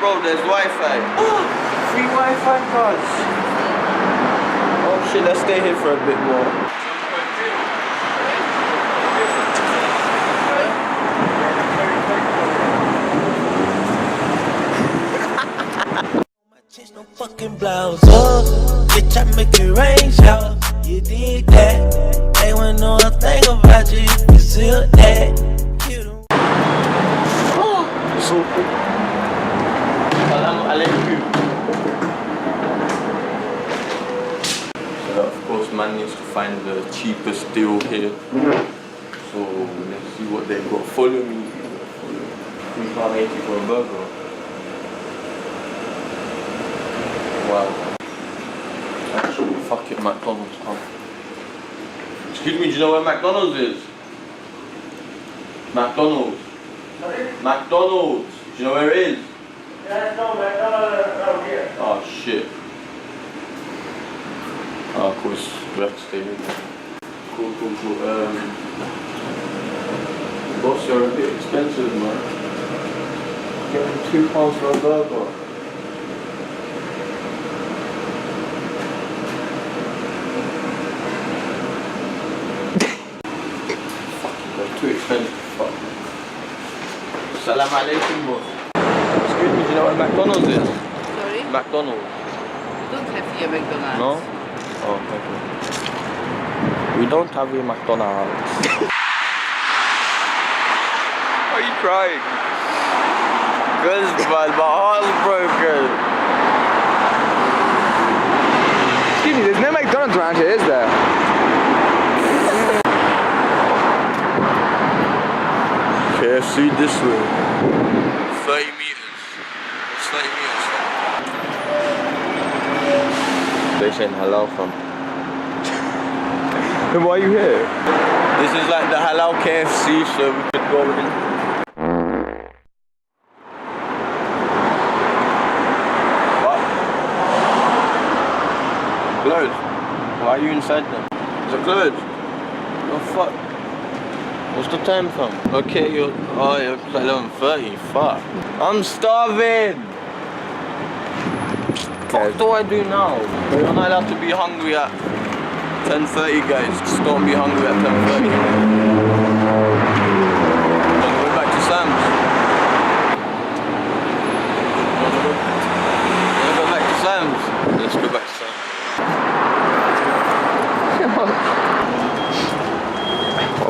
bro, there's Wi-Fi. Free Wi-Fi cards. Oh shit, let's stay here for a bit more. No fucking blouse, oh, bitch, I make it rain shower. You did that. They wanna know a thing about you. You still that. So cool. Salam alaikum. So of course, man needs to find the cheapest deal here. So let's see what they've got. Follow me. £3.80 for a burger. Wow. Actually, fuck it, McDonald's, come. Excuse me, do you know where McDonald's is? McDonald's. Sorry? McDonald's. Do you know where it is? Yeah, no, McDonald's around here. Oh shit. Oh, of course, we have to stay here. Cool. Boss, you're a bit expensive, man. Getting £2 for a burger. Too expensive, fuck. Salam alaikum, boss. Excuse me, do you know where McDonald's is? Sorry? McDonald's. We don't have here McDonald's. No? Oh, okay. We don't have a McDonald's. Why are you crying? Cause man, my heart's broken. Excuse me, there's no McDonald's around here, is there? KFC this way. 30 meters. It's 30 meters. They saying halal from. Then why are you here? This is like the halal KFC, so we could go in. What? Closed. Why are you inside then? Is it closed? Oh fuck. What's the time from? Okay, you're 11:30. Fuck. I'm starving. What do I do now? You're not allowed to be hungry at 10:30, guys. Just don't be hungry at 10:30. Don't go back to Sam's. Don't go back to Sam's. Let's go back to Sam's.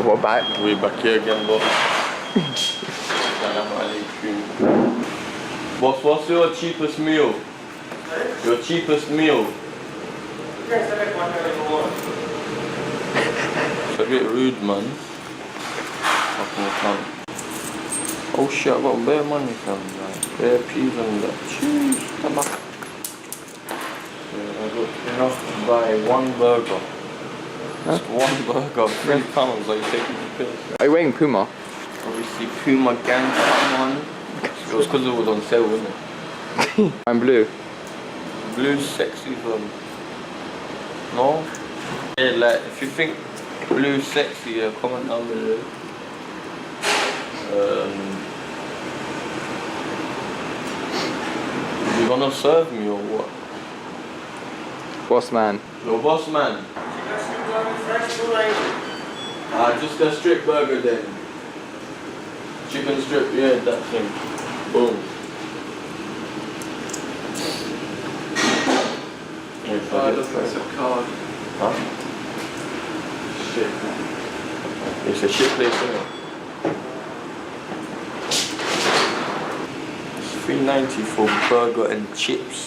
What back? We're back here again, boss. Salam alaikum. Boss, what's your cheapest meal? Your cheapest meal? It's a bit rude, man. Fucking cunt. Oh shit, I got bare money from like bare peas and that. Jeez, come on. I got enough to buy one burger. Just one burger, £3. Are you taking the piss? Are you wearing Puma? Obviously, Puma gang come on. It was because it was on sale, wasn't it? I'm blue. Blue's sexy, no? Yeah, like, if you think blue's sexy, yeah, comment down below. You gonna serve me or what? Boss man. Your boss man. Just a strip burger then. Chicken strip, yeah, that thing. Boom. That's a card. Huh? Shit. It's a shit place, isn't it? It's $3.90 for burger and chips.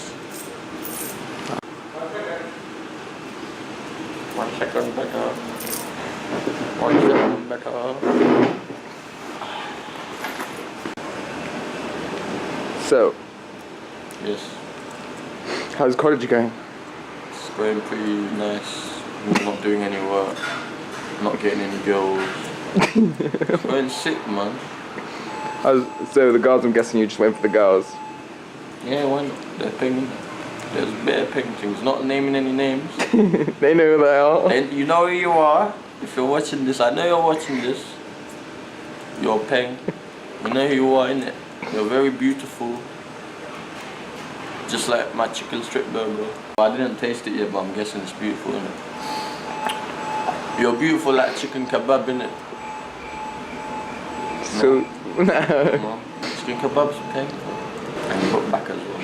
1 second better. 1 second better. So, Yes, how's college going? it's going pretty nice. I'm not doing any work. Not getting any girls. It's going sick, man. So the girls, I'm guessing you just went for the girls. Yeah, why not? They're paying. There's bare paintings, not naming any names. They know who they are. And you know who you are. If you're watching this, I know you're watching this. You're paying. You know who you are, innit? You're very beautiful. Just like my chicken strip burger. I didn't taste it yet, but I'm guessing it's beautiful, innit? You're beautiful like chicken kebab, innit? So, no. No. Chicken kebab's okay. And you got back as well.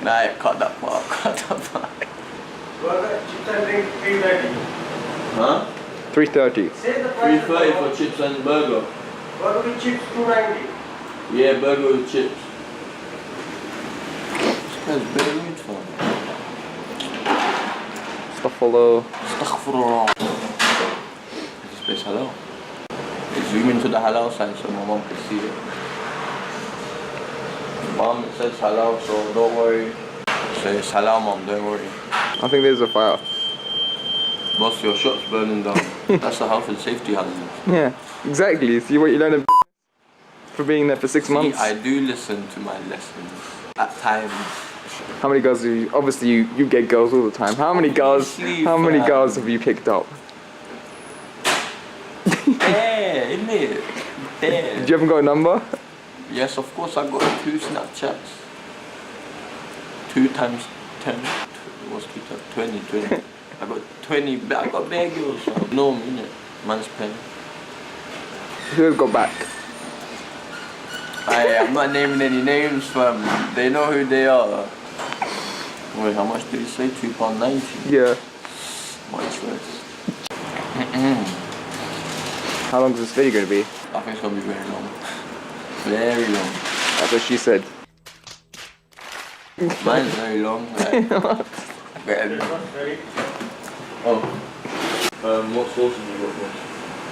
Nah, cut that part, cut that part. Huh? 330. 330 for chips and burger. Burger with chips, 290. Yeah, burger with chips. This guy's better meat for me. Astaghfirullah. Astaghfirullah. This space halal. Zoom into the halal sign so my mom can see it. Mom, it says halal, so don't worry. Say it's halal, mom, don't worry. I think there's a fire. Boss, your shop's burning down. That's a health and safety hazard. Yeah, exactly. See what you learn for being there for 6 months. I do listen to my lessons at times. How many girls do you? Obviously, you get girls all the time. How many girls? How many girls have you picked up? There, isn't it? There. You haven't got a number? Yes, of course. I got 2 Snapchats. 2 times 10. What's 2 times 20? I got 20. I got bare girls. So. No, innit? Man's pen. Who has got back? I'm not naming any names, fam. They know who they are. Wait, how much did he say? £2.90. Yeah. My choice. How long is this video going to be? I think it's gonna be very long. Very long. That's what she said. Mine's very long. Like, oh. What sauce have you got for?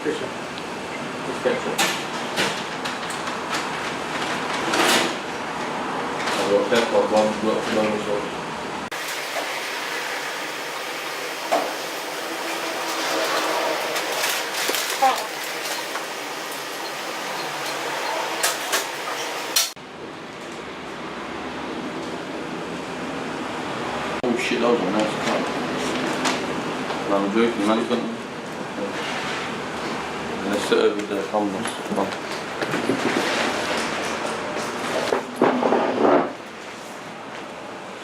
Ketchup. What's ketchup? I've got ketchup, one sauce. Oh shit, that was a nice cut. No, I'm joking, man's gonna... Let's sit over there, come on.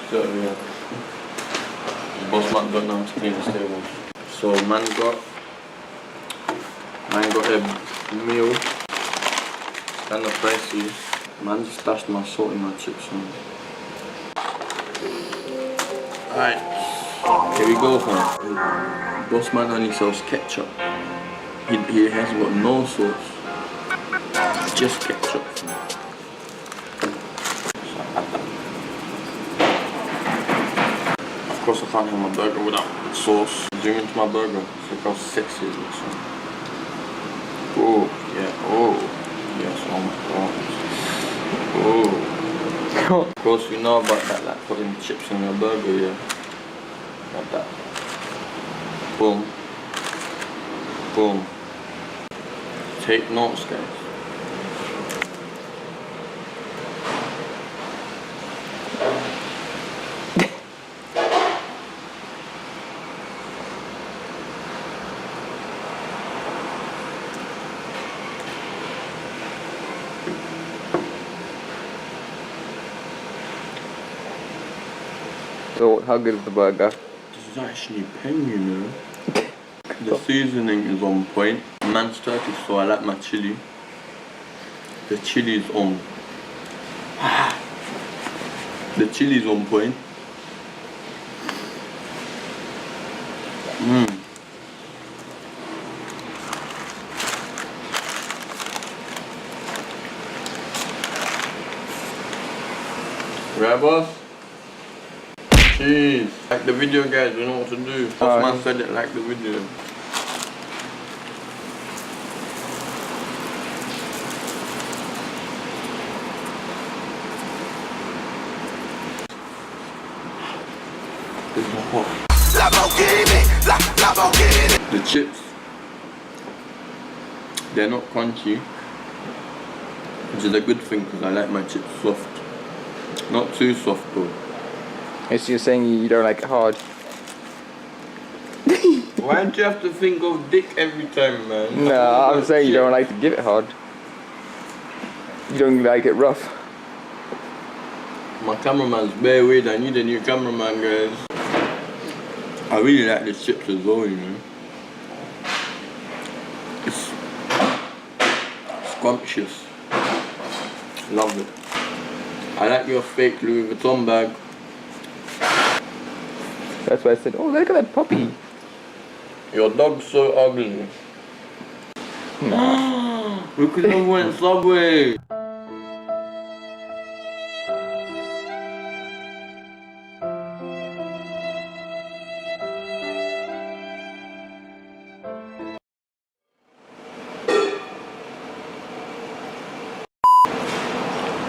Sit over here. The boss man don't know how to clean the table. So man got a meal. It's kinda pricey. Man just stashed my salt in my chips on. Alright, here we go, fam. Boss man only sells ketchup. He has got no sauce. Just ketchup. Of course I can't have my burger without sauce. Zoom into my burger. Look how sexy it looks. Oh, yeah, oh. Yes, oh my god. Oh. Of course you know about that, like putting chips in your burger, yeah. Like that. Boom. Boom. Take notes, guys. So, how good is the burger? This is actually pen, you know. The seasoning is on point. Man's Turkish, so I like my chili. The chili is on. The chili is on point. Right, boss? Jeez. Like the video, guys, we know what to do. Boss man said it, like the video. This is hot. The chips, they're not crunchy, which is a good thing because I like my chips soft. Not too soft though. So you're saying you don't like it hard? Why do you have to think of dick every time, man? No, I'm saying you don't like to give it hard. You don't like it rough. My cameraman's bare weird. I need a new cameraman, guys. I really like the chips as well, you know. It's scrumptious. Love it. I like your fake Louis Vuitton bag. That's why I said, oh, look at that puppy. Your dog's so ugly. Nah. We could have went Subway.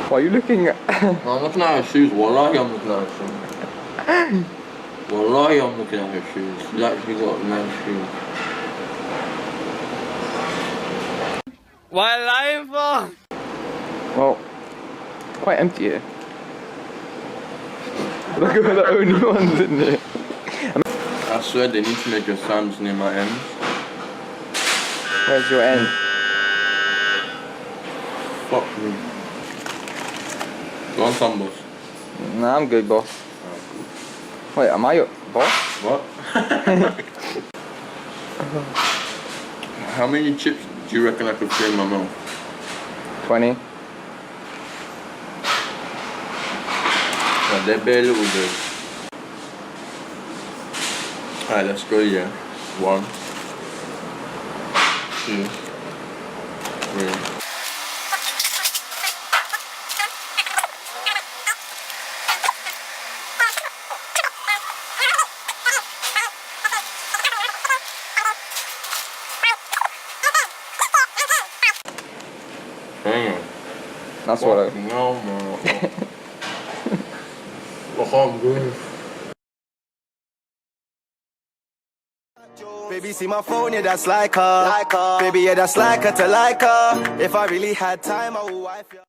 Why are you looking at... I'm looking at her shoes. Wallahi, I'm looking at her shoes. Wallahi, I'm looking at her shoes. She's actually got nice shoes. Why lying for? Well, quite empty here. Look at the only ones in there. I swear they need to make a Sam's near my ends. Where's your end? Fuck me. You want some, boss? Nah, I'm good, boss. Wait, am I your boss? What? How many chips do you reckon I could fit in my mouth? 20. Oh, they're bare little bit. Alright, let's go, yeah. 1, 2, 3. Damn. That's what I... No, man. I can't breathe. Baby, see my phone, yeah, that's like her. Baby, yeah, that's like her to like her. If I really had time, I would wife you.